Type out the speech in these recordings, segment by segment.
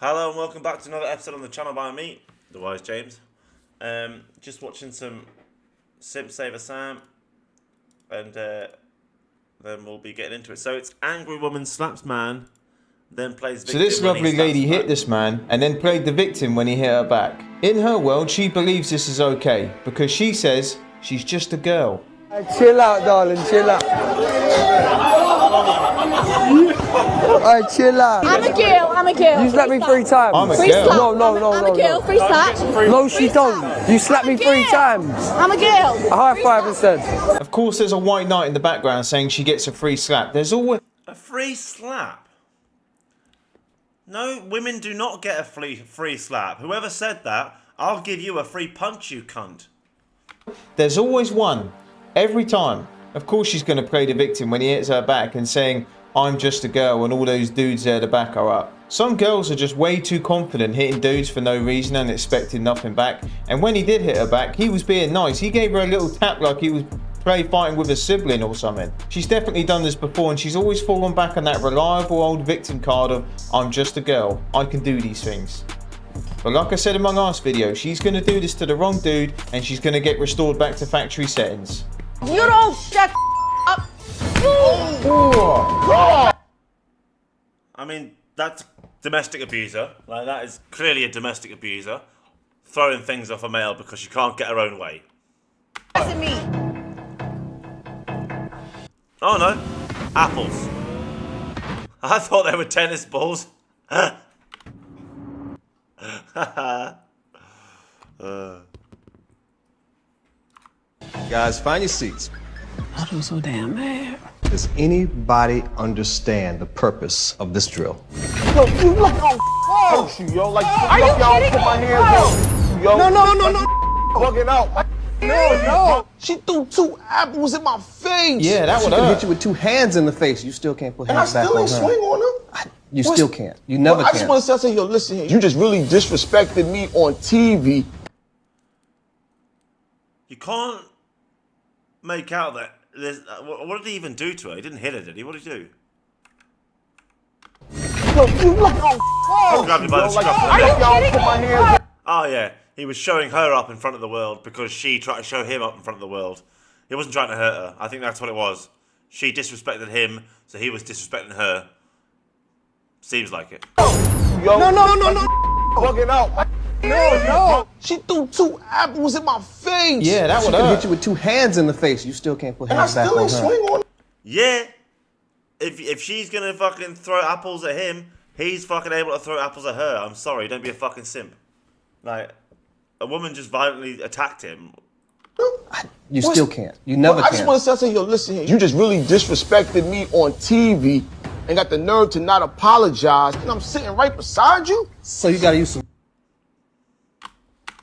Hello and welcome back to another episode on the channel by me, TheWiseJames. Just watching some Simp Saver Sam, and then we'll be getting into it. So it's angry woman slaps man, then plays victim. So this lovely lady hit this man and then played the victim when he hit her back. In her world, she believes this is okay because she says she's just a girl. Chill out, darling, chill out. Alright, chill out. I'm a girl. You slapped me 3 times. I'm a Free girl. slap. No. I'm a girl, free slap. No, she don't. You slapped me 3 times. I'm a girl. A high five instead. Of course, there's a white knight in the background saying she gets a free slap. There's always A free slap? No, women do not get a free slap. Whoever said that, I'll give you a free punch, you cunt. There's always one. Every time. Of course she's going to play the victim when he hits her back and saying, I'm just a girl, and all those dudes there to back her up. Some girls are just way too confident hitting dudes for no reason and expecting nothing back. And when he did hit her back, he was being nice. He gave her a little tap like he was fighting with a sibling or something. She's definitely done this before, and she's always fallen back on that reliable old victim card of, I'm just a girl, I can do these things. But like I said in my last video, she's going to do this to the wrong dude, and she's going to get restored back to factory settings. You don't shut up. I mean, that's domestic abuser. Like, that is clearly a domestic abuser. Throwing things off a male because she can't get her own way. That's me. Oh no, apples. I thought they were tennis balls. Guys, find your seats. I'm so damn mad. Does anybody understand the purpose of this drill? Yo, you like oh, you, yo, like Are you kidding put my me? hands on, yo. No. Bugging out. No. She threw 2 apples in my face. Yeah, that She would can hurt. hit you with 2 hands in the face. You still can't put And I hands back still on ain't her. swing on her. You still can't. You never I just can. want to say, yo, listen here. You just really disrespected me on TV. You can't make out that there's. What did he even do to her? He didn't hit her, did he? What did he do? Yo, you like oh, Grabbed her by the yo, like, scruff of the I neck. y'all put my hands on. Oh yeah, he was showing her up in front of the world because she tried to show him up in front of the world. He wasn't trying to hurt her. I think that's what it was. She disrespected him, so he was disrespecting her. Seems like it. Yo, no. Bugging out. No. She threw 2 apples in my face. Yeah, that She would can hurt. hit you with 2 hands in the face. You still can't put And I hands back still on ain't her. swing on her. Yeah. If she's gonna fucking throw apples at him, he's fucking able to throw apples at her. I'm sorry, don't be a fucking simp. Like, a woman just violently attacked him. You still can't. You never I can. just want to say, yo, listen here. You just really disrespected me on TV and got the nerve to not apologize. And I'm sitting right beside you. So you gotta use some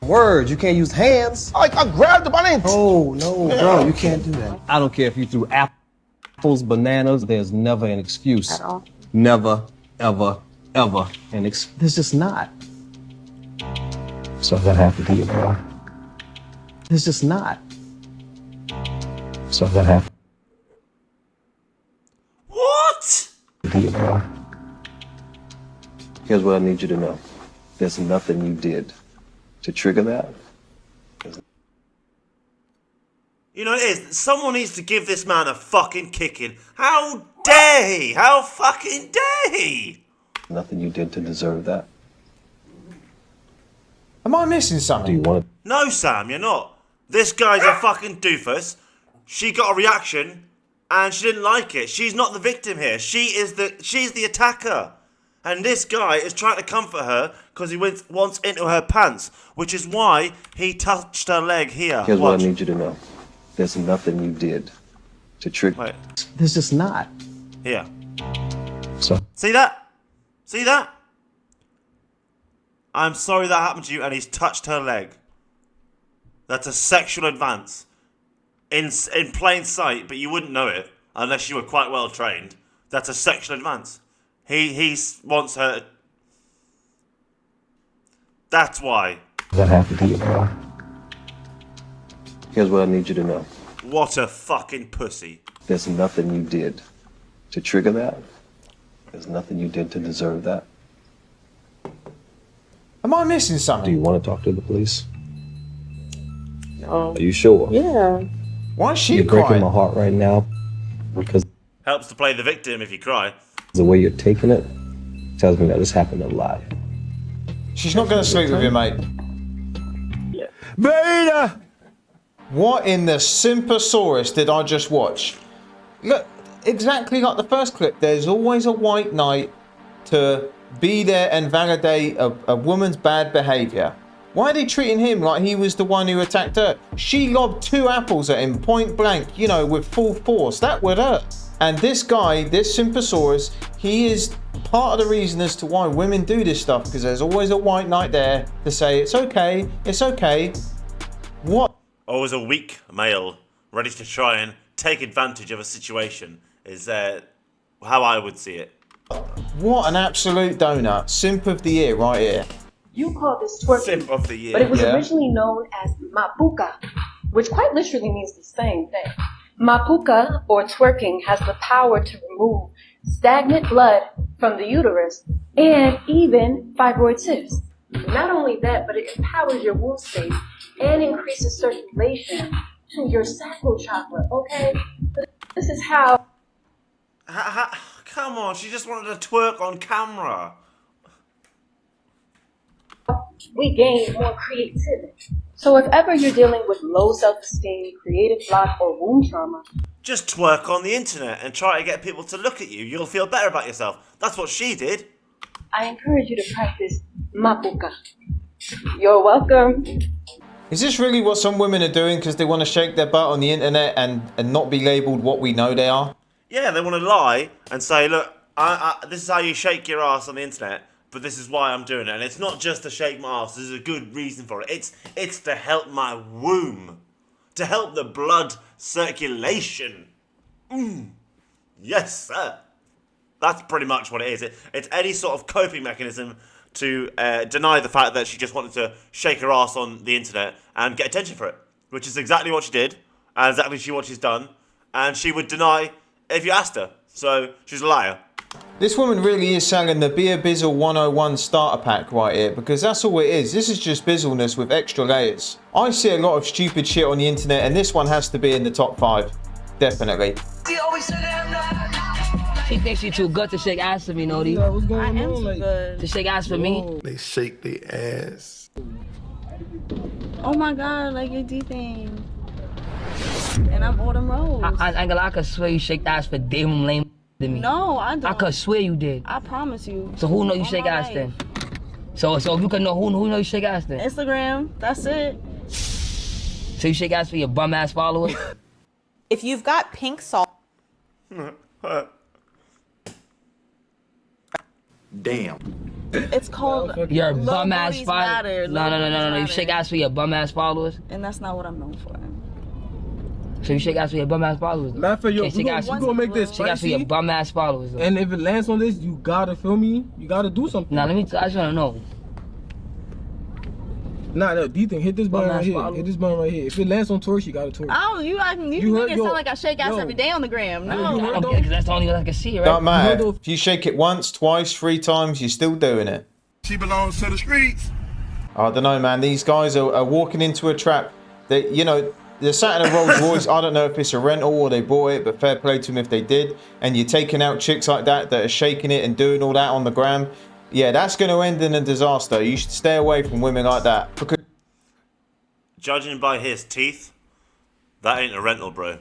words. You can't use hands. I grabbed him. I didn't. Oh, no, bro, you can't do that. I don't care if you threw apples, bananas, there's never an excuse. At all. Never, ever. There's just not. So that have to be it, bro. There's just not. So that have What? to be it, bro. Here's what I need you to know. There's nothing you did to trigger that. You know it is. Someone needs to give this man a fucking kicking. How dare he? How fucking dare he? Nothing you did to deserve that. Am I missing Do something? you want No, Sam, you're not. This guy's a fucking doofus. She got a reaction, and she didn't like it. She's not the victim here. She's the attacker. And this guy is trying to comfort her because he wants into her pants, which is why he touched her leg here. Here's Watch. what I need you to know. There's nothing you did to trigger. Wait, There's just not. here. So See that? See that? I'm sorry that happened to you, and he's touched her leg. That's a sexual advance. In plain sight, but you wouldn't know it unless you were quite well trained. That's a sexual advance. He wants her. That's why. that have to be it, bro. Here's what I need you to know. What a fucking pussy. There's nothing you did to trigger that. There's nothing you did to deserve that. Am I missing Do something? you want to talk to the police? No. Are you sure? Yeah. Why is she You're breaking crying? my heart right now because Helps to play the victim if you cry. the way you're taking it tells me that this happened a lot. She's not going to sleep with you, mate. Yeah. Beta! What in the Simposaurus did I just watch? Look, exactly like the first clip, there's always a white knight to be there and validate a woman's bad behaviour. Why are they treating him like he was the one who attacked her? She lobbed 2 apples at him point blank, you know, with full force. That would hurt. And this guy, this Simposaurus, he is part of the reason as to why women do this stuff, because there's always a white knight there to say, it's okay, it's okay. What? Always a weak male ready to try and take advantage of a situation is how I would see it. What an absolute donut. Simp of the year right here. You call this twerking, Simp of the year. but it was Yeah. originally known as mapuka, which quite literally means the same thing. Mapuka, or twerking, has the power to remove stagnant blood from the uterus and even fibroid cysts. Not only that, but it empowers your womb space and increases circulation to your sacral chakra, okay? This is how Come on, she just wanted to twerk on camera. we gain more creativity. So if ever you're dealing with low self-esteem, creative block, or womb trauma, Just twerk on the internet and try to get people to look at you. You'll feel better about yourself. That's what she did. I encourage you to practice mapuka. You're welcome. Is this really what some women are doing because they want to shake their butt on the internet and not be labelled what we know they are? Yeah, they want to lie and say, look, this is how you shake your ass on the internet, but this is why I'm doing it. And it's not just to shake my ass. There's a good reason for it. It's to help my womb. To help the blood circulation. Yes, sir. That's pretty much what it is. It's any sort of coping mechanism to deny the fact that she just wanted to shake her ass on the internet and get attention for it. Which is exactly what she did, and exactly what she's done. And she would deny if you asked her. So, she's a liar. This woman really is selling the Be a Bizzle 101 starter pack right here, because that's all it is. This is just bizzleness with extra layers. I see a lot of stupid shit on the internet, and this one has to be in the top 5. Definitely. She thinks she too good to shake ass for me, Nodi. What's going on? Like, To shake ass for me. They shake their ass. oh my god, like your D thing. And I'm Autumn Rose. I could swear you shake ass for damn lame to me. No, I don't. I could swear you did. I promise you. So who know you On shake my ass life. then? So if you could know who know you shake ass then? Instagram, that's it. So you shake ass for your bum ass followers? If you've got pink salt. Damn. It's called Your Little bum ass Booties followers? Matter, No. Little You Booties shake Matter. ass for your bum ass followers? And that's not what I'm known for. So you shake ass for your bum ass followers? Matter of fact, yo, Okay, we gonna make this Shake ass for your spicy. bum ass followers. And if it lands on this, you gotta feel me. You gotta do something. Now I just wanna know. Nah, no, D thing, hit this button Bum right ass here. follow. Hit this button right here. If it lands on Torch, you gotta Torch. Oh, you You make heard- it yo, sound like I shake ass yo. every day on the gram. Yo, No. you heard- Okay, because that's the only way I can see it, right? Don't matter. No, no. If you shake it once, twice, 3 times, you're still doing it. She belongs to the streets. I don't know, man. These guys are walking into a trap. That, you know, they're sat in a Rolls Royce. I don't know if it's a rental or they bought it, but fair play to them if they did. And you're taking out chicks like that are shaking it and doing all that on the gram. Yeah, that's going to end in a disaster. You should stay away from women like that. Because Judging by his teeth, that ain't a rental, bro.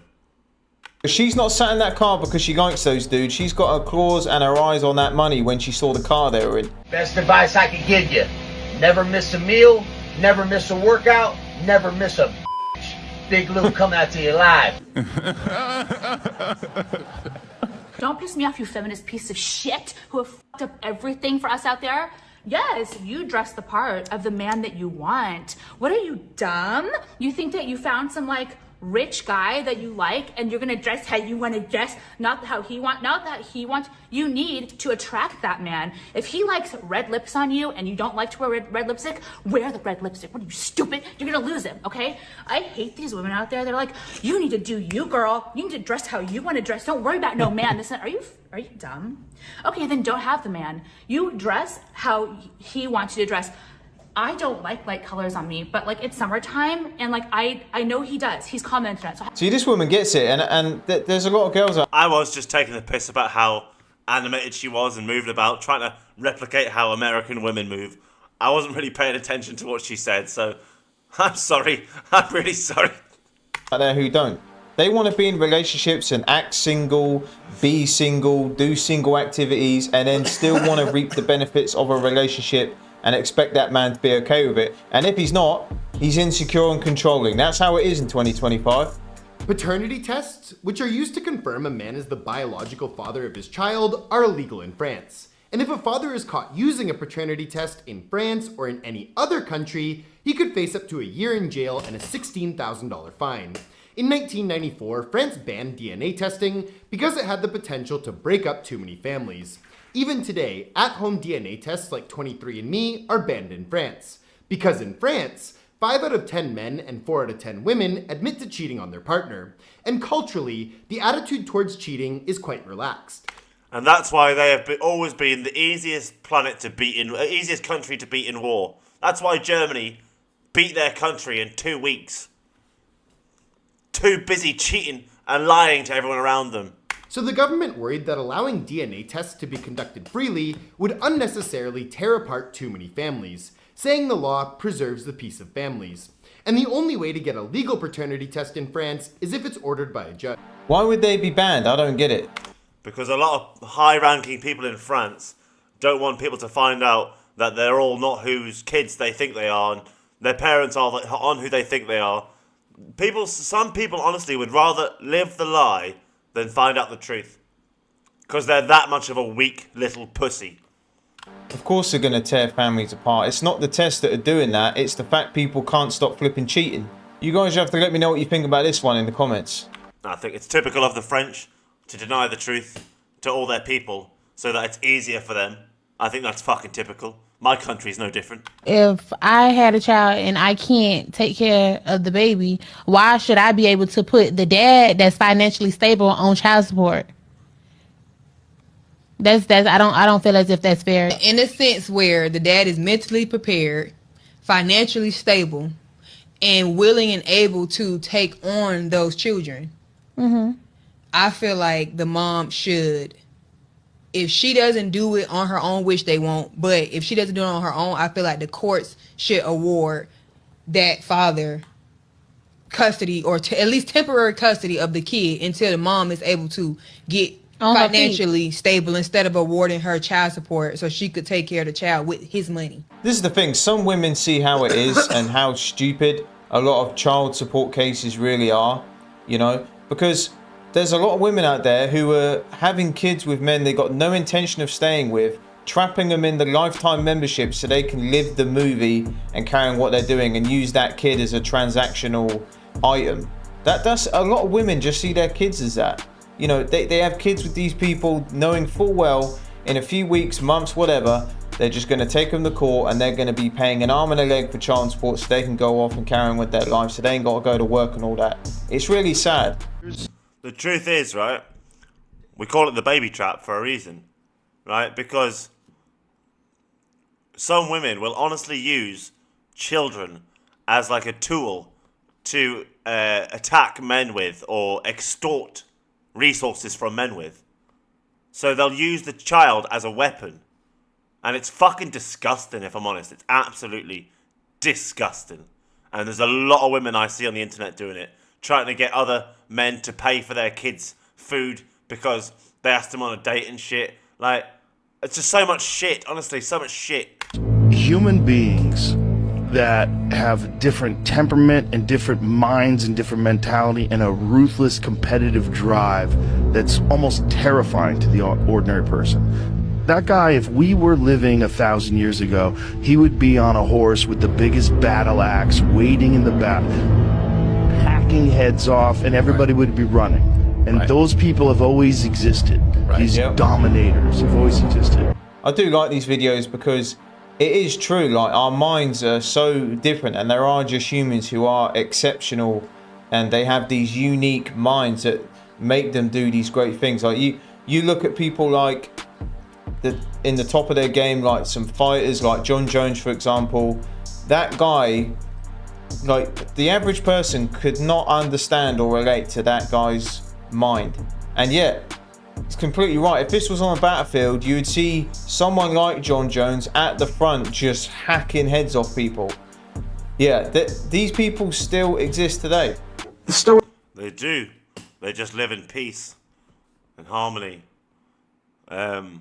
she's not sat in that car because she likes those dudes. She's got her claws and her eyes on that money when she saw the car they were in. Best advice I could give you. Never miss a meal, never miss a workout, never miss a Big Lou coming out to you live. Don't piss me off, you feminist piece of shit who have fucked up everything for us out there. Yes, you dress the part of the man that you want. What are you, dumb? You think that you found some like rich guy that you like and you're gonna dress how you want to dress, not how he wants, not that he wants. You need to attract that man. If he likes red lips on you and you don't like to wear red lipstick, wear the red lipstick. What are you, stupid? You're gonna lose him, okay? I hate these women out there. They're like, you need to do you, girl. You need to dress how you want to dress. Don't worry about no man. This are you dumb? Okay, then don't have the man. You dress how he wants you to dress. I don't like light colors on me, but like it's summertime and like I know he does. He's commented on it. So See, this woman gets it, and there's a lot of girls out. I was just taking the piss about how animated she was and moving about, trying to replicate how American women move. I wasn't really paying attention to what she said, so I'm sorry. I'm really sorry. Out there who don't. They want to be in relationships and act single, be single, do single activities, and then still want to reap the benefits of a relationship and expect that man to be okay with it. And if he's not, he's insecure and controlling. That's how it is in 2025. Paternity tests, which are used to confirm a man is the biological father of his child, are illegal in France. And if a father is caught using a paternity test in France or in any other country, he could face up to a year in jail and a $16,000 fine. In 1994, France banned DNA testing because it had the potential to break up too many families. Even today, at-home DNA tests like 23andMe are banned in France. Because in France, 5 out of 10 men and 4 out of 10 women admit to cheating on their partner. And culturally, the attitude towards cheating is quite relaxed. And that's why they have always been the easiest planet to beat in, easiest country to beat in war. That's why Germany beat their country in 2 weeks. Too busy cheating and lying to everyone around them. So the government worried that allowing DNA tests to be conducted freely would unnecessarily tear apart too many families, saying the law preserves the peace of families. And the only way to get a legal paternity test in France is if it's ordered by a judge. Why would they be banned? I don't get it. Because a lot of high-ranking people in France don't want people to find out that they're all not whose kids they think they are, and their parents are on who they think they are. Some people honestly would rather live the lie than find out the truth. Because they're that much of a weak little pussy. Of course they're going to tear families apart. It's not the tests that are doing that. It's the fact people can't stop flipping cheating. You guys have to let me know what you think about this one in the comments. I think it's typical of the French to deny the truth to all their people so that it's easier for them. I think that's fucking typical. My country's no different. If I had a child and I can't take care of the baby, why should I be able to put the dad that's financially stable on child support? That's I don't feel as if that's fair. In a sense where the dad is mentally prepared, financially stable, and willing and able to take on those children. I feel like the mom should, if she doesn't do it on her own, which they won't, but if she doesn't do it on her own, I feel like the courts should award that father custody or at least temporary custody of the kid until the mom is able to get financially stable instead of awarding her child support so she could take care of the child with his money. This is the thing. Some women see how it is and how stupid a lot of child support cases really are, you know, because there's a lot of women out there who are having kids with men they got no intention of staying with, trapping them in the lifetime membership so they can live the movie and carry on what they're doing and use that kid as a transactional item. That's a lot of women just see their kids as that. You know, they have kids with these people knowing full well in a few weeks, months, whatever, they're just going to take them to court and they're going to be paying an arm and a leg for child support so they can go off and carry on with their life so they ain't got to go to work and all that. It's really sad. The truth is, right, we call it the baby trap for a reason, right? Because some women will honestly use children as like a tool to attack men with or extort resources from men with. So they'll use the child as a weapon. And it's fucking disgusting, if I'm honest. It's absolutely disgusting. And there's a lot of women I see on the internet doing it, trying to get other men to pay for their kids' food because they asked them on a date and shit. Like, it's just so much shit, honestly, so much shit. Human beings that have different temperament and different minds and different mentality and a ruthless competitive drive that's almost terrifying to the ordinary person. That guy, if we were living 1,000 years ago, he would be on a horse with the biggest battle axe, waiting in the battle, hacking heads off, and everybody would be running. And those people have always existed. These dominators have always existed. I do like these videos because it is true, like our minds are so different and there are just humans who are exceptional and they have these unique minds that make them do these great things. Like you look at people like in the top of their game, like some fighters like John Jones, for example. That guy, like the average person could not understand or relate to that guy's mind. And yet, it's completely right. If this was on a battlefield, you would see someone like John Jones at the front just hacking heads off people. Yeah, these people still exist today. They do. They just live in peace and harmony. Look,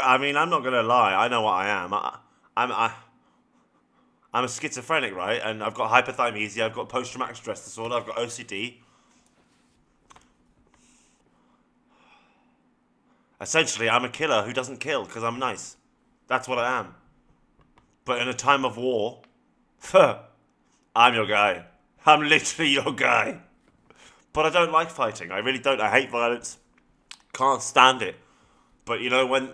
I mean, I'm not gonna lie. I know what I am. I'm a schizophrenic, right? And I've got hypothymesia. I've got post-traumatic stress disorder. I've got OCD. Essentially, I'm a killer who doesn't kill because I'm nice. That's what I am. But in a time of war, I'm your guy. I'm literally your guy. But I don't like fighting. I really don't. I hate violence. Can't stand it. But you know, when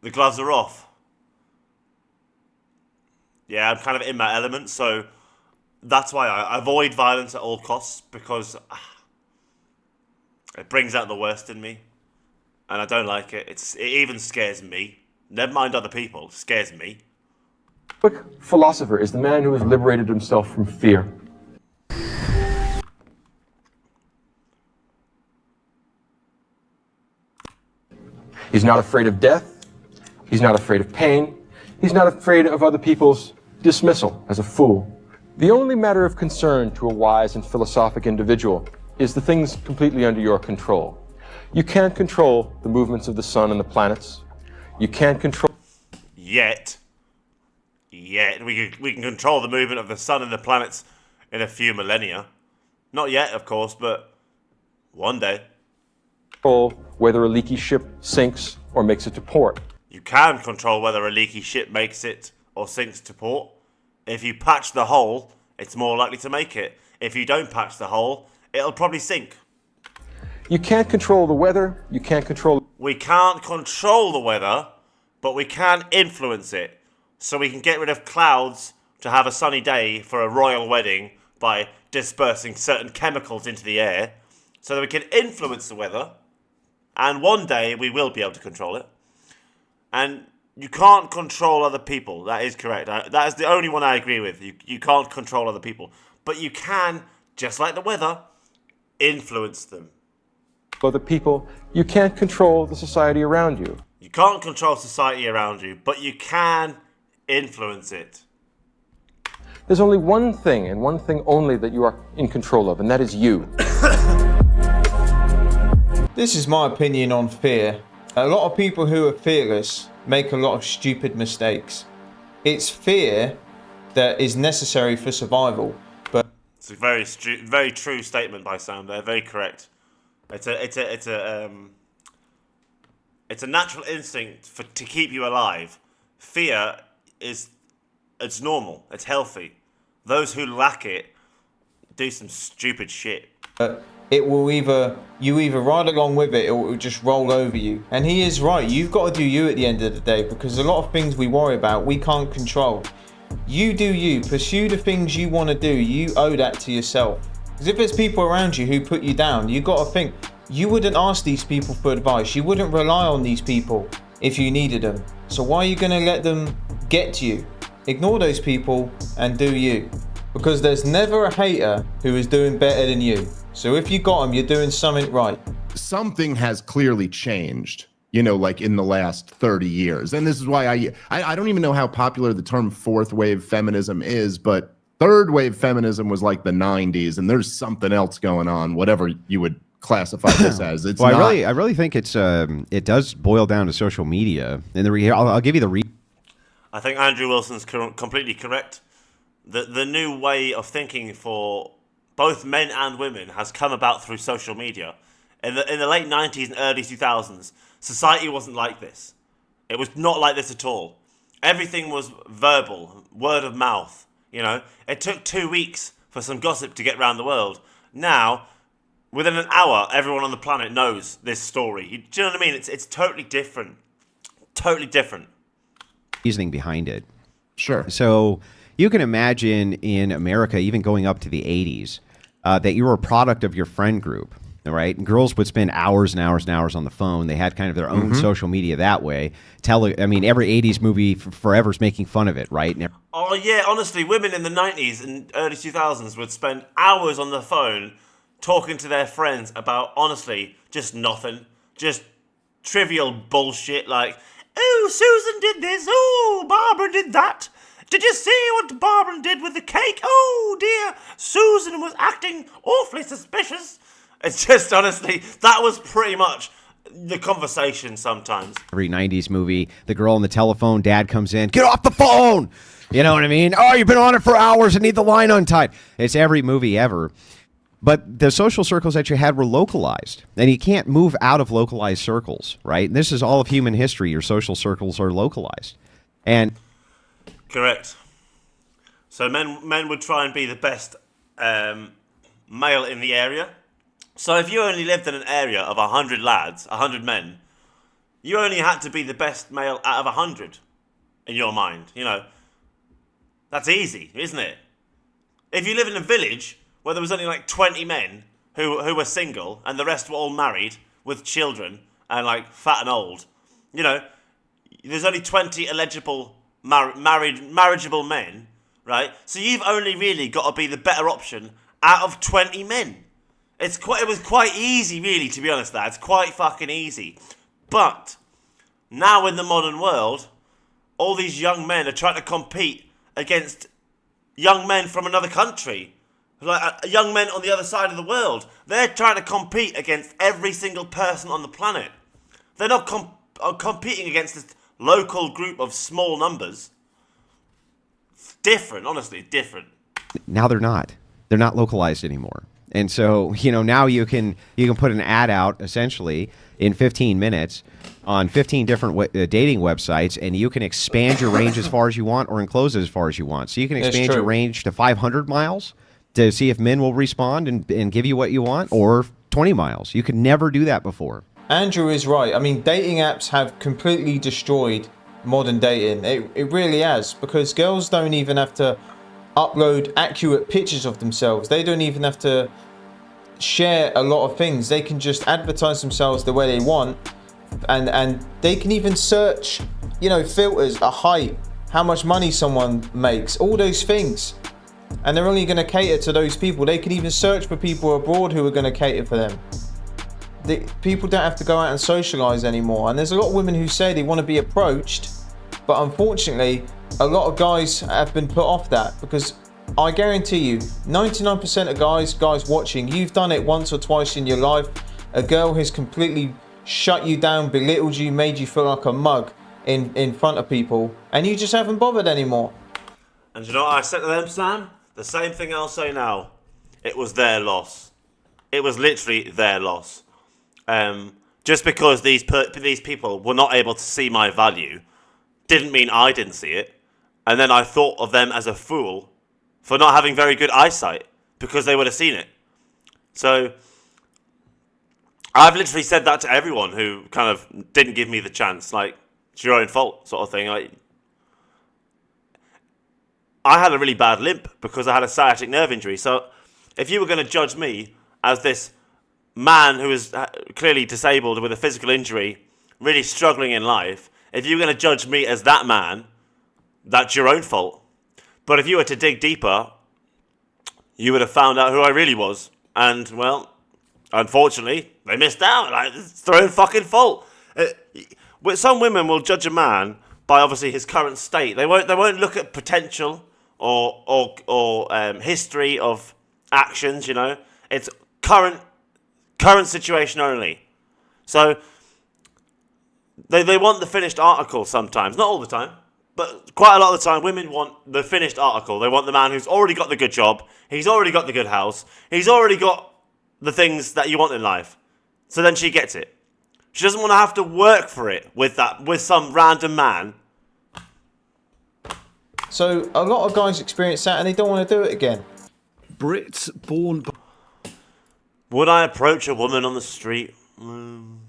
the gloves are off, yeah, I'm kind of in my element. So that's why I avoid violence at all costs, because it brings out the worst in me. And I don't like it. It even scares me. Never mind other people. It scares me. Quick philosopher is the man who has liberated himself from fear. He's not afraid of death. He's not afraid of pain. He's not afraid of other people's dismissal as a fool. The only matter of concern to a wise and philosophic individual is the things completely under your control. You can't control the movements of the sun and the planets. You can't control... Yet. We can control the movement of the sun and the planets in a few millennia. Not yet, of course, but one day. Control whether a leaky ship sinks or makes it to port. You can control whether a leaky ship makes it or sinks to port. If you patch the hole, it's more likely to make it. If you don't patch the hole, it'll probably sink. You can't control the weather. You can't control... We can't control the weather, but we can influence it. So we can get rid of clouds to have a sunny day for a royal wedding by dispersing certain chemicals into the air, so that we can influence the weather. And one day we will be able to control it. And you can't control other people. That is correct. That is the only one I agree with. You can't control other people. But you can, just like the weather, influence them. Other people, you can't control the society around you. You can't control society around you, but you can influence it. There's only one thing, and one thing only, that you are in control of, and that is you. This is my opinion on fear. A lot of people who are fearless make a lot of stupid mistakes. It's fear that is necessary for survival, but it's a very true statement by Sam. They're very correct. It's a natural instinct to keep you alive. Fear it's normal. It's healthy. Those who lack it do some stupid shit. It will you either ride along with it or it will just roll over you. And he is right. You've got to do you at the end of the day, because a lot of things we worry about we can't control. You do you. Pursue the things you want to do. You owe that to yourself. Because if there's people around you who put you down, you got to think, you wouldn't ask these people for advice. You wouldn't rely on these people if you needed them. So why are you going to let them get to you? Ignore those people and do you. Because there's never a hater who is doing better than you. So if you got them, you're doing something right. Something has clearly changed, you know, like in the last 30 years. And this is why I don't even know how popular the term fourth wave feminism is, but third wave feminism was like the 90s, and there's something else going on, whatever you would classify this as. It's well, I really think it's it does boil down to social media. And I'll give you the I think Andrew Wilson's completely correct. The new way of thinking for both men and women has come about through social media. In the late 90s and early 2000s, society wasn't like this. It was not like this at all. Everything was verbal, word of mouth. You know, it took 2 weeks for some gossip to get around the world. Now, within an hour, everyone on the planet knows this story. Do you know what I mean? It's totally different. Totally different. Reasoning behind it. Sure. So you can imagine in America, even going up to the 80s, that you were a product of your friend group. All right, and girls would spend hours and hours and hours on the phone. They had kind of their own Mhm. social media that way. I mean, every '80s movie forever's making fun of it, right? Oh yeah, honestly, women in the 90s and early 2000s would spend hours on the phone talking to their friends about, honestly, just nothing. Just trivial bullshit like, oh, Susan did this, oh, Barbara did that. Did you see what Barbara did with the cake? Oh dear, Susan was acting awfully suspicious. It's just, honestly, that was pretty much the conversation sometimes. Every '90s movie, the girl on the telephone, dad comes in, get off the phone! You know what I mean? Oh, you've been on it for hours and need the line untied. It's every movie ever. But the social circles that you had were localized, and you can't move out of localized circles, right? And this is all of human history. Your social circles are localized. And Correct. So men would try and be the best male in the area. So if you only lived in an area of 100 lads, 100 men, you only had to be the best male out of 100 in your mind. You know, that's easy, isn't it? If you live in a village where there was only like 20 men who were single and the rest were all married with children and like fat and old, you know, there's only 20 eligible marriageable men, right? So you've only really got to be the better option out of 20 men. It was quite easy, really, to be honest. It's quite fucking easy. But now in the modern world, all these young men are trying to compete against young men from another country, like young men on the other side of the world. They're trying to compete against every single person on the planet. They're not competing against this local group of small numbers. It's different, honestly, different. now they're not. They're not localized anymore. And so, now you can put an ad out essentially in 15 minutes on 15 different dating websites, and you can expand your range as far as you want or enclose it as far as you want. So you can expand your range to 500 miles to see if men will respond and give you what you want, or 20 miles. You could never do that before. Andrew is right. I mean, dating apps have completely destroyed modern dating. It really has, because girls don't even have to upload accurate pictures of themselves. They don't even have to share a lot of things. They can just advertise themselves the way they want, and they can even search, filters, a height, how much money someone makes, all those things. And they're only going to cater to those people. They can even search for people abroad who are going to cater for them. People don't have to go out and socialize anymore. And there's a lot of women who say they want to be approached, but unfortunately a lot of guys have been put off that, because I guarantee you 99% of guys watching, you've done it once or twice in your life. A girl has completely shut you down, belittled you, made you feel like a mug in front of people, and you just haven't bothered anymore. And you know what I said to them, Sam? The same thing I'll say now. It was their loss. It was literally their loss. Just because these people were not able to see my value didn't mean I didn't see it. And then I thought of them as a fool for not having very good eyesight, because they would have seen it. So I've literally said that to everyone who kind of didn't give me the chance. Like, it's your own fault, sort of thing. Like, I had a really bad limp because I had a sciatic nerve injury. So if you were going to judge me as this man who is clearly disabled with a physical injury, really struggling in life, if you were going to judge me as that man, that's your own fault. But if you were to dig deeper, you would have found out who I really was. And, well, unfortunately, they missed out. Like, it's their own fucking fault. Some women will judge a man by obviously his current state. They won't look at potential or history of actions. It's current situation only. So they want the finished article sometimes, not all the time, but quite a lot of the time. Women want the finished article. They want the man who's already got the good job, he's already got the good house, he's already got the things that you want in life. So then she gets it. She doesn't want to have to work for it with some random man. So a lot of guys experience that and they don't want to do it again. Brits born... Would I approach a woman on the street? No.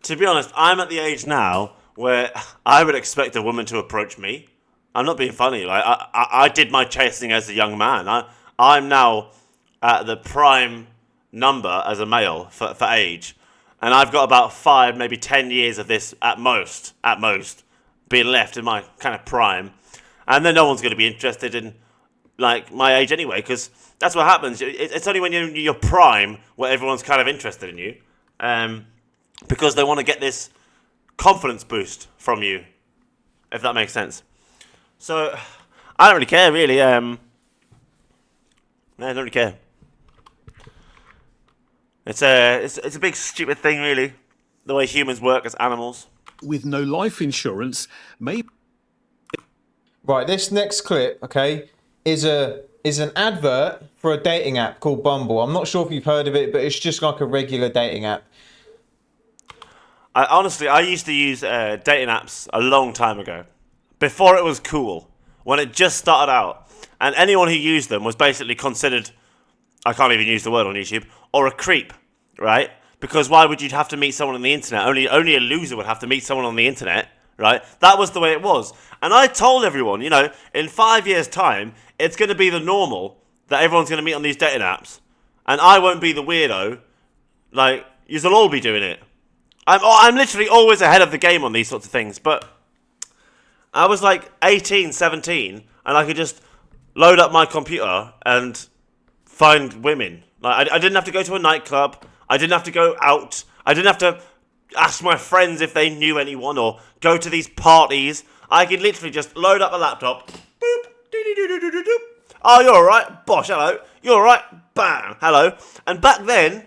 To be honest, I'm at the age now where I would expect a woman to approach me. I'm not being funny. Like I did my chasing as a young man. I'm now at the prime number as a male for age, and I've got about 5, maybe 10 years of this at most, being left in my kind of prime, and then no one's going to be interested in like my age anyway, because that's what happens. It's only when you're in your prime where everyone's kind of interested in you, because they want to get this confidence boost from you, if that makes sense. So I don't really care, really. I don't really care. It's a big stupid thing, really, the way humans work as animals. With no life insurance, maybe. Right, this next clip, okay, is an advert for a dating app called Bumble. I'm not sure if you've heard of it, but it's just like a regular dating app. I used to use dating apps a long time ago, before it was cool, when it just started out, and anyone who used them was basically considered, I can't even use the word on YouTube, or a creep, right? Because why would you have to meet someone on the internet? Only a loser would have to meet someone on the internet, right? That was the way it was. And I told everyone, you know, in 5 years' time, it's going to be the normal that everyone's going to meet on these dating apps. And I won't be the weirdo. Like, you'll all be doing it. I'm literally always ahead of the game on these sorts of things. But I was like 18, 17, and I could just load up my computer and find women. Like, I didn't have to go to a nightclub. I didn't have to go out. I didn't have to ask my friends if they knew anyone or go to these parties. I could literally just load up a laptop. Boop. Doo-doo-doo-doo-doo-doo. Oh, you're alright. Bosh, hello. You're alright. Bam. Hello. And back then,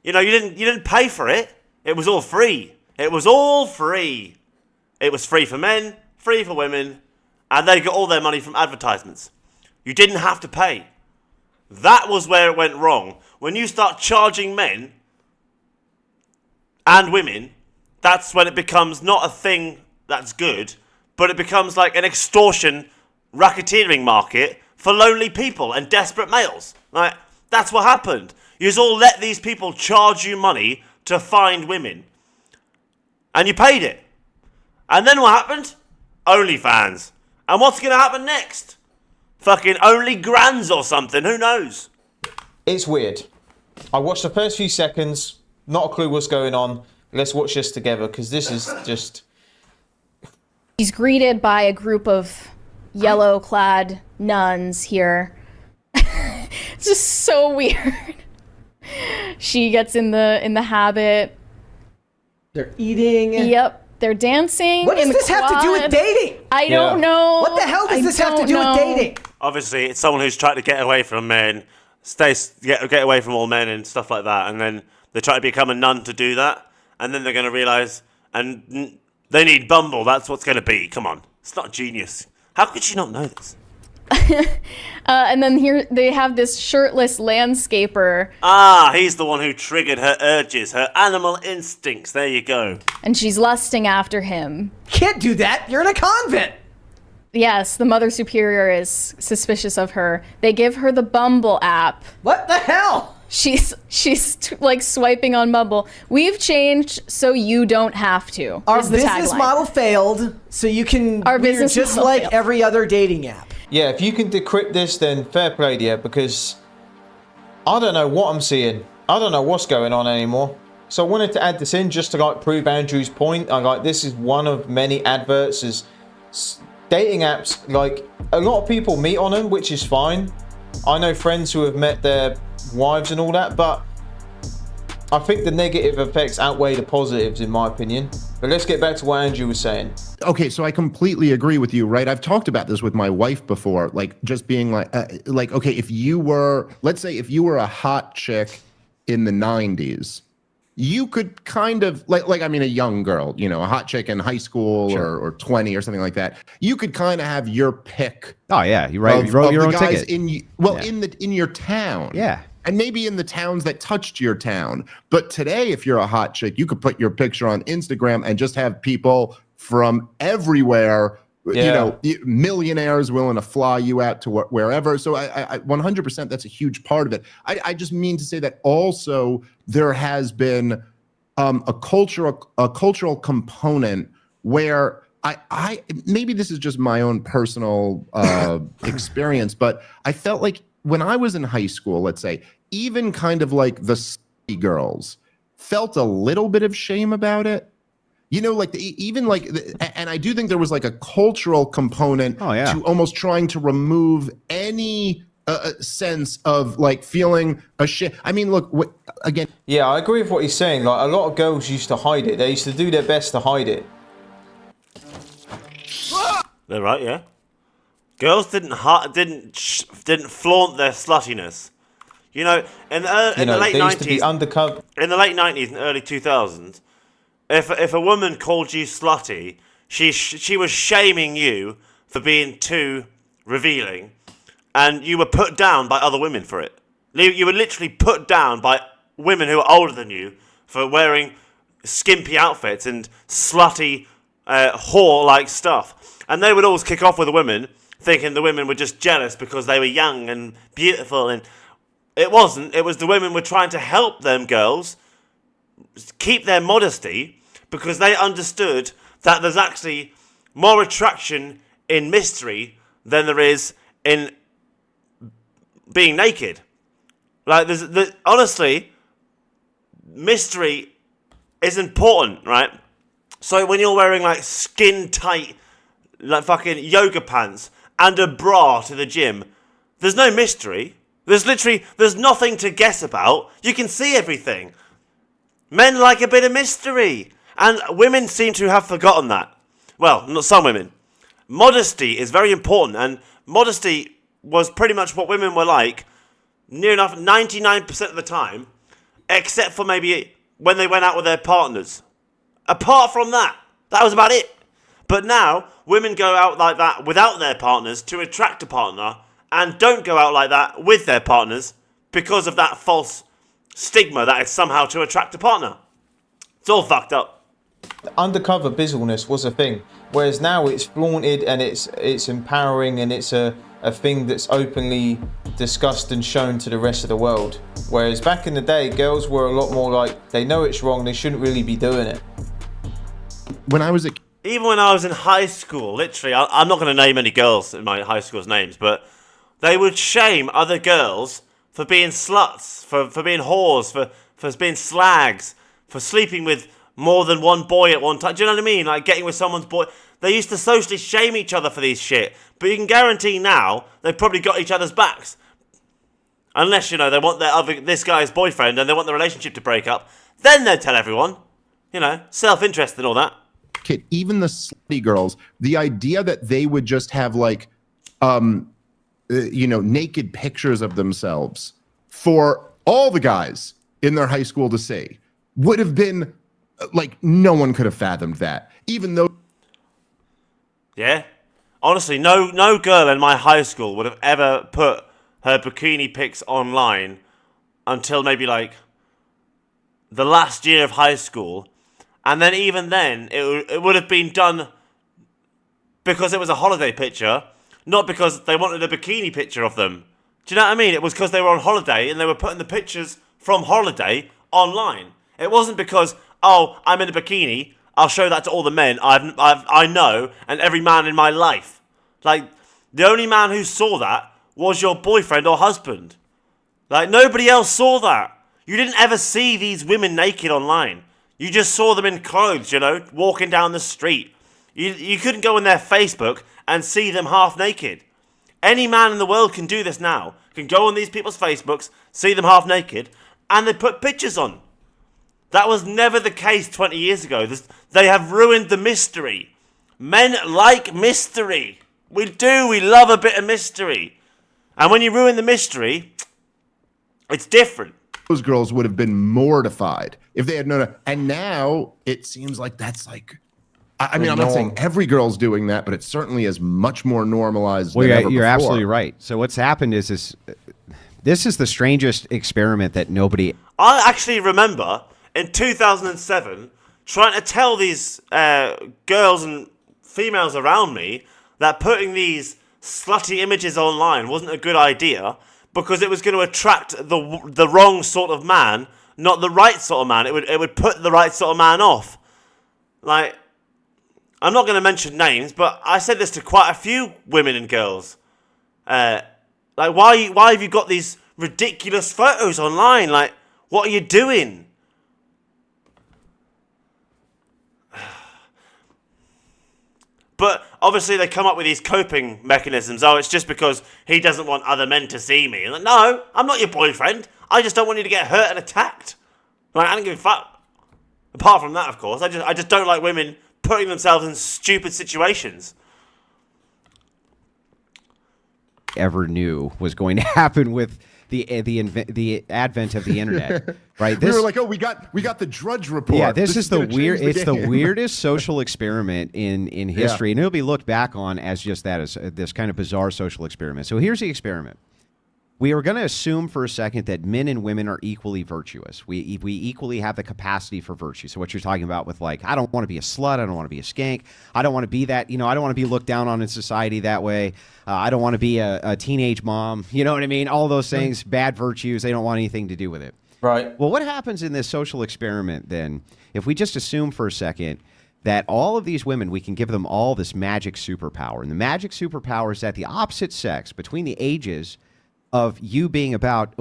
you know, you didn't pay for it. It was all free. It was all free. It was free for men, free for women, and they got all their money from advertisements. You didn't have to pay. That was where it went wrong. When you start charging men and women, that's when it becomes not a thing that's good, but it becomes like an extortion, racketeering market for lonely people and desperate males. Like, that's what happened. You just all let these people charge you money to find women. And you paid it. And then what happened? OnlyFans. And what's going to happen next? Fucking OnlyGrans or something, who knows? It's weird. I watched the first few seconds, not a clue what's going on. Let's watch this together, because this is just... He's greeted by a group of yellow-clad nuns here. It's just so weird. She gets in the habit. They're eating. Yep. They're dancing. What does this have to do with dating? I don't know. What the hell does this have to do with dating? Obviously, it's someone who's trying to get away from men, get away from all men and stuff like that, and then they try to become a nun to do that, and then they're going to realise, and they need Bumble. That's what's going to be. Come on, it's not genius. How could she not know this? And then here they have this shirtless landscaper. Ah, he's the one who triggered her urges, her animal instincts. There you go. And she's lusting after him. Can't do that. You're in a convent. Yes, the Mother Superior is suspicious of her. They give her the Bumble app. What the hell? She's like swiping on Bumble. We've changed so you don't have to. Our business model failed, so you can. Our business just model like failed. every other dating app. Yeah, if you can decrypt this, then fair play to you, because I don't know what I'm seeing. I don't know what's going on anymore. So I wanted to add this in just to like prove Andrew's point. This is one of many adverts as dating apps. Like, a lot of people meet on them, which is fine. I know friends who have met their wives and all that, but I think the negative effects outweigh the positives, in my opinion. But let's get back to what Andrew was saying. Okay, so I completely agree with you, right? I've talked about this with my wife before, like just being like, okay, if you were, let's say if you were a hot chick in the 90s, you could kind of, I mean, a young girl, you know, a hot chick in high school or 20 or something like that, you could kind of have your pick. Oh, yeah, you wrote your own ticket. In your town. Yeah. And maybe in the towns that touched your town. But today, if you're a hot chick, you could put your picture on Instagram and just have people from everywhere, you know, millionaires willing to fly you out to wherever. So I 100%, that's a huge part of it. I just mean to say that also there has been a cultural component where I maybe this is just my own personal experience, but I felt like when I was in high school, let's say, even kind of like the slutty girls felt a little bit of shame about it. You know, like and I do think there was like a cultural component to almost trying to remove any sense of like feeling ashamed. I mean, look, again. Yeah, I agree with what he's saying. Like, a lot of girls used to hide it. They used to do their best to hide it. They're right, yeah. Girls didn't flaunt their sluttiness. You know, in the late 90s, in the late 90s and early 2000s, if a woman called you slutty, she was shaming you for being too revealing, and you were put down by other women for it. You were literally put down by women who were older than you for wearing skimpy outfits and slutty, whore-like stuff. And they would always kick off with the women, thinking the women were just jealous because they were young and beautiful, and it wasn't. It was the women were trying to help them girls keep their modesty because they understood that there's actually more attraction in mystery than there is in being naked. Like, honestly, mystery is important, right? So when you're wearing like skin tight, like fucking yoga pants and a bra to the gym, there's no mystery. There's nothing to guess about. You can see everything. Men like a bit of mystery. And women seem to have forgotten that. Well, not some women. Modesty is very important, and modesty was pretty much what women were like, near enough 99% of the time, except for maybe when they went out with their partners. Apart from that, that was about it. But now, women go out like that without their partners to attract a partner, and don't go out like that with their partners because of that false stigma that it's somehow to attract a partner. It's all fucked up. Undercover bizzleness was a thing, whereas now it's flaunted and it's empowering, and it's a thing that's openly discussed and shown to the rest of the world. Whereas back in the day, girls were a lot more like, they know it's wrong, they shouldn't really be doing it. Even when I was in high school, literally, I'm not going to name any girls in my high school's names, but they would shame other girls for being sluts, for being whores, for being slags, for sleeping with more than one boy at one time. Do you know what I mean? Like getting with someone's boy. They used to socially shame each other for these shit. But you can guarantee now they've probably got each other's backs. Unless, you know, they want this guy's boyfriend and they want the relationship to break up. Then they'd tell everyone. You know, self-interest and all that. Kid, even the slutty girls, the idea that they would just have like, naked pictures of themselves for all the guys in their high school to see would have been like, no one could have fathomed that, even though. Yeah, honestly, no girl in my high school would have ever put her bikini pics online until maybe like the last year of high school, and then even then it would have been done because it was a holiday picture, not because they wanted a bikini picture of them. Do you know what I mean? It was because they were on holiday and they were putting the pictures from holiday online. It wasn't because, oh, I'm in a bikini, I'll show that to all the men I know and every man in my life. Like, the only man who saw that was your boyfriend or husband. Like, nobody else saw that. You didn't ever see these women naked online. You just saw them in clothes, you know, walking down the street. You couldn't go on their Facebook and see them half naked. Any man in the world can do this now. Can go on these people's Facebooks, see them half naked, and they put pictures on. That was never the case 20 years ago. They have ruined the mystery. Men like mystery. We do. We love a bit of mystery. And when you ruin the mystery, it's different. Those girls would have been mortified if they had known it. And now it seems like that's like, I mean, I'm not saying every girl's doing that, but it certainly is much more normalized than ever before. You're absolutely right. So what's happened is this is the strangest experiment that nobody... I actually remember in 2007 trying to tell these girls and females around me that putting these slutty images online wasn't a good idea because it was going to attract the wrong sort of man, not the right sort of man. It would put the right sort of man off. Like, I'm not going to mention names, but I said this to quite a few women and girls. Like, why have you got these ridiculous photos online? Like, what are you doing? But obviously they come up with these coping mechanisms. Oh, it's just because he doesn't want other men to see me. Like, no, I'm not your boyfriend. I just don't want you to get hurt and attacked. Like, I don't give a fuck. Apart from that, of course, I just don't like women putting themselves in stupid situations. Ever knew was going to happen with the advent of the internet, right? We were like, oh, we got the Drudge Report. Yeah, this is the gonna weird. change It's the the game. weirdest social experiment in history, and it'll be looked back on as just that, as this kind of bizarre social experiment. So here's the experiment. We are going to assume for a second that men and women are equally virtuous. We equally have the capacity for virtue. So what you're talking about with, like, I don't want to be a slut. I don't want to be a skank. I don't want to be that, I don't want to be looked down on in society that way. I don't want to be a teenage mom. You know what I mean? All those things, bad virtues, they don't want anything to do with it. Right. Well, what happens in this social experiment then, if we just assume for a second that all of these women, we can give them all this magic superpower. And the magic superpower is that the opposite sex, between the ages of you being about,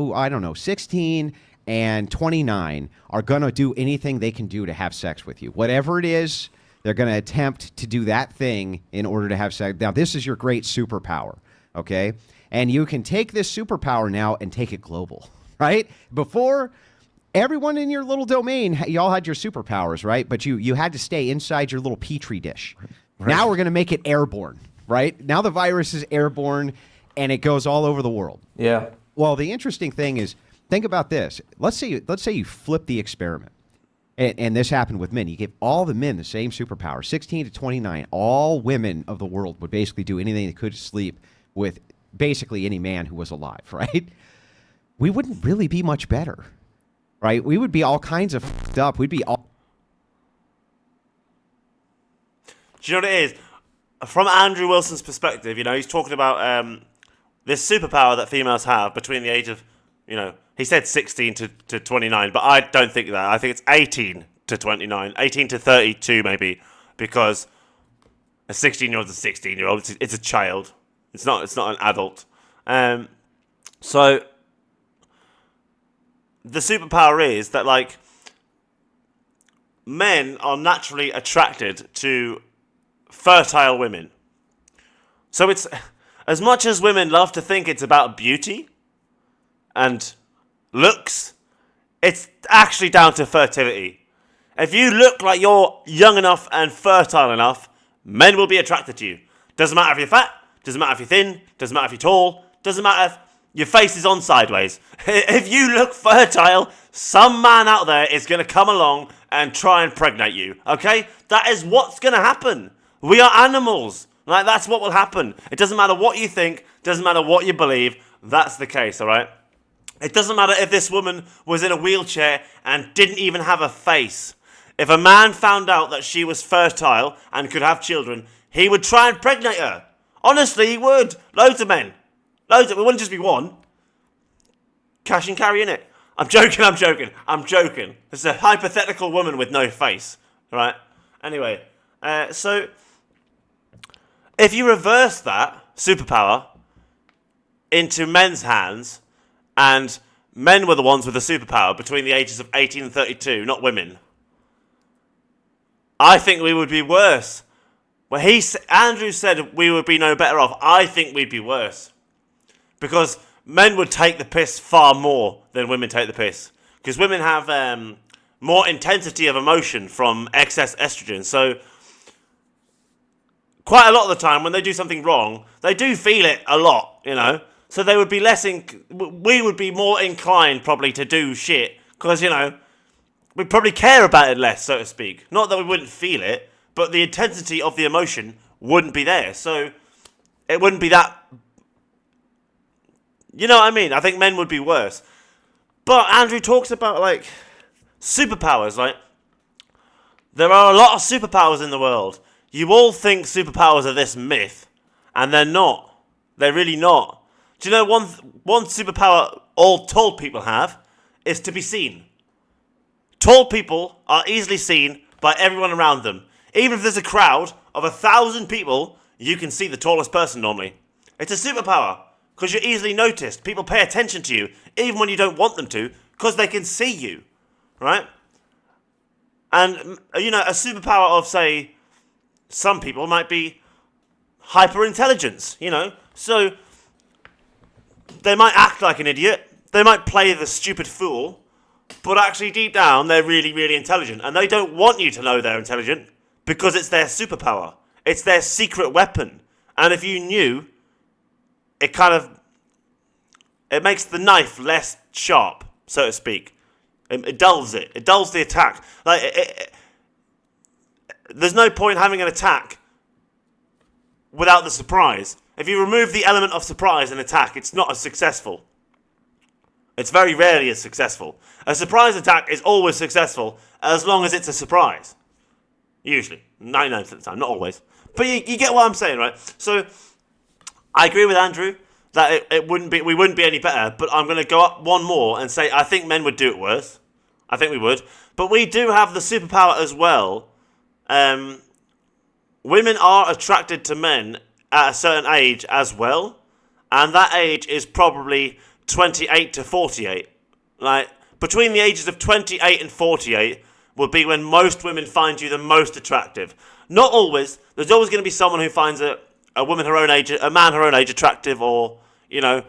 16 and 29, are going to do anything they can do to have sex with you. Whatever it is, they're going to attempt to do that thing in order to have sex. Now, this is your great superpower, okay? And you can take this superpower now and take it global, right? Before, everyone in your little domain, you all had your superpowers, right? But you had to stay inside your little petri dish. Right. Now we're going to make it airborne, right? Now the virus is airborne, and it goes all over the world. Yeah. Well, the interesting thing is, think about this. Let's say you flip the experiment, and this happened with men. You give all the men the same superpower, 16 to 29. All women of the world would basically do anything they could to sleep with basically any man who was alive, right? We wouldn't really be much better, right? We would be all kinds of fucked up. We'd be all... Do you know what it is? From Andrew Wilson's perspective, he's talking about this superpower that females have between the age of, he said 16 to 29, but I don't think that. I think it's 18 to 29, 18 to 32 maybe, because a 16-year-old's a 16-year-old. It's a child. It's not an adult. So the superpower is that, like, men are naturally attracted to fertile women. So it's, as much as women love to think it's about beauty and looks, it's actually down to fertility. If you look like you're young enough and fertile enough, men will be attracted to you. Doesn't matter if you're fat, doesn't matter if you're thin, doesn't matter if you're tall, doesn't matter if your face is on sideways. If you look fertile, some man out there is going to come along and try and pregnate you, okay? That is what's going to happen. We are animals. Like, that's what will happen. It doesn't matter what you think, doesn't matter what you believe, that's the case, all right? It doesn't matter if this woman was in a wheelchair and didn't even have a face. If a man found out that she was fertile and could have children, he would try and pregnate her. Honestly, he would. Loads of men. It wouldn't just be one. Cash and carry, innit? I'm joking. It's a hypothetical woman with no face, right? Anyway, so if you reverse that superpower into men's hands, and men were the ones with the superpower between the ages of 18 and 32, not women, I think we would be worse. Well, Andrew said we would be no better off. I think we'd be worse. Because men would take the piss far more than women take the piss. Because women have more intensity of emotion from excess estrogen. So quite a lot of the time when they do something wrong, they do feel it a lot, So they would be we would be more inclined probably to do shit. Because, we'd probably care about it less, so to speak. Not that we wouldn't feel it, but the intensity of the emotion wouldn't be there. So it wouldn't be that... You know what I mean? I think men would be worse. But Andrew talks about, like, superpowers. Like, there are a lot of superpowers in the world. You all think superpowers are this myth, and they're not. They're really not. Do you know one superpower all tall people have is to be seen. Tall people are easily seen by everyone around them. Even if there's a crowd of 1,000 people, you can see the tallest person normally. It's a superpower. Because you're easily noticed. People pay attention to you, even when you don't want them to, because they can see you, right? And, you know, a superpower of, say, some people might be hyper-intelligence, you know? So, they might act like an idiot, they might play the stupid fool, but actually deep down, they're really, really intelligent. And they don't want you to know they're intelligent, because it's their superpower. It's their secret weapon. And if you knew, it makes the knife less sharp, so to speak. It dulls it. It dulls the attack. Like, there's no point having an attack without the surprise. If you remove the element of surprise in attack, it's not as successful. It's very rarely as successful. A surprise attack is always successful as long as it's a surprise. Usually. 99% of the time, not always. But you get what I'm saying, right? So, I agree with Andrew that we wouldn't be any better, but I'm going to go up one more and say I think men would do it worse. I think we would. But we do have the superpower as well. Women are attracted to men at a certain age as well, and that age is probably 28 to 48. Like, between the ages of 28 and 48 would be when most women find you the most attractive. Not always. There's always going to be someone who finds a woman her own age, a man her own age attractive, or, you know,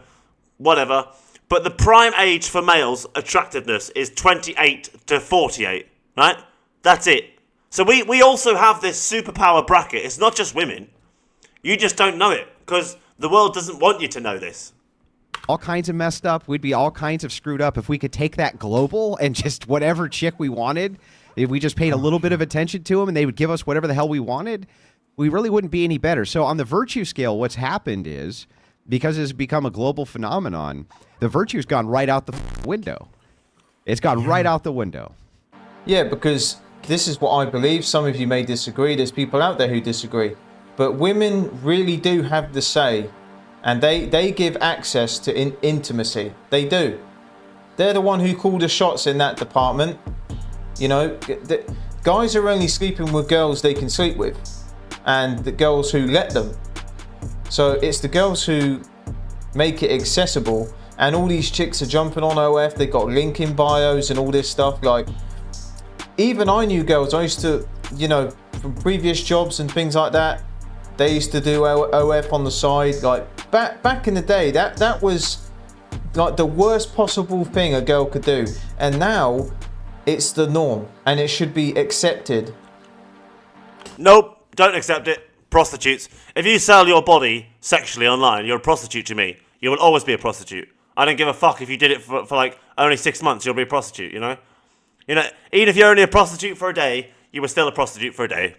whatever. But the prime age for males' attractiveness is 28 to 48, right? That's it. So we also have this superpower bracket. It's not just women. You just don't know it, because the world doesn't want you to know this. All kinds of messed up. We'd be all kinds of screwed up if we could take that global and just whatever chick we wanted, if we just paid a little bit of attention to them and they would give us whatever the hell we wanted, we really wouldn't be any better. So on the virtue scale, what's happened is, because it's become a global phenomenon, the virtue's gone right out the window. It's gone right out the window. Yeah, because this is what I believe. Some of you may disagree. There's people out there who disagree. But women really do have the say, and they give access to intimacy. They do. They're the one who call the shots in that department. You know, guys are only sleeping with girls they can sleep with, and the girls who let them. So it's the girls who make it accessible, and all these chicks are jumping on OF. They got link in bios and all this stuff. Like, even I knew girls. I used to, you know, from previous jobs and things like that, they used to do OF on the side. Like back in the day, that was like the worst possible thing a girl could do. And now it's the norm, and it should be accepted. Nope, don't accept it. Prostitutes. If you sell your body sexually online, you're a prostitute to me. You will always be a prostitute. I don't give a fuck if you did it for like only 6 months, you'll be a prostitute, you know? You know, even if you're only a prostitute for a day, you were still a prostitute for a day.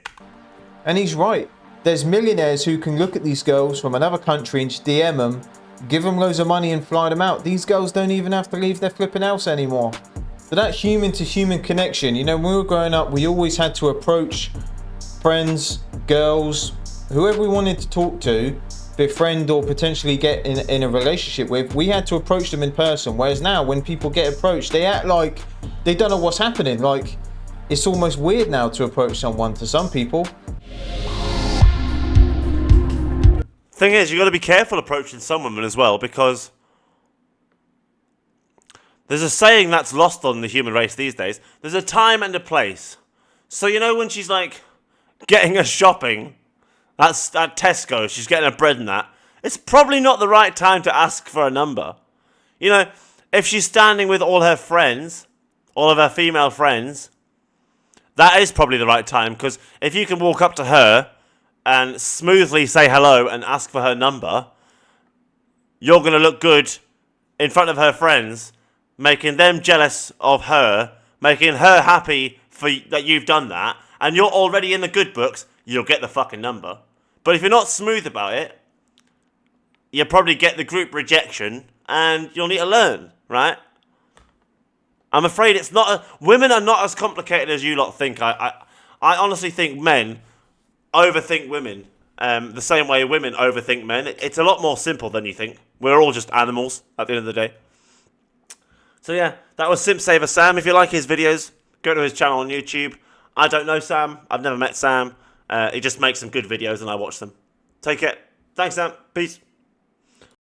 And he's right. There's millionaires who can look at these girls from another country and just DM them, give them loads of money and fly them out. These girls don't even have to leave their flipping house anymore. So that human-to-human connection, you know, when we were growing up, we always had to approach friends, girls, whoever we wanted to talk to, befriend or potentially get in a relationship with. We had to approach them in person. Whereas now, when people get approached, they act like they don't know what's happening. Like, it's almost weird now to approach someone, to some people. Thing is, you got to be careful approaching some women as well, because there's a saying that's lost on the human race these days. There's a time and a place. So, you know, when she's like getting us shopping at Tesco, she's getting her bread and that, it's probably not the right time to ask for a number. You know, if she's standing with all her friends, all of her female friends, that is probably the right time, because if you can walk up to her and smoothly say hello and ask for her number, you're going to look good in front of her friends, making them jealous of her, making her happy that you've done that, and you're already in the good books, you'll get the fucking number. But if you're not smooth about it, you'll probably get the group rejection, and you'll need to learn, right? I'm afraid it's not... women are not as complicated as you lot think. I honestly think men overthink women the same way women overthink men. It's a lot more simple than you think. We're all just animals at the end of the day. So yeah, that was Simp Saver Sam. If you like his videos, go to his channel on YouTube. I don't know Sam. I've never met Sam. He just makes some good videos and I watch them. Take care. Thanks, Sam. Peace.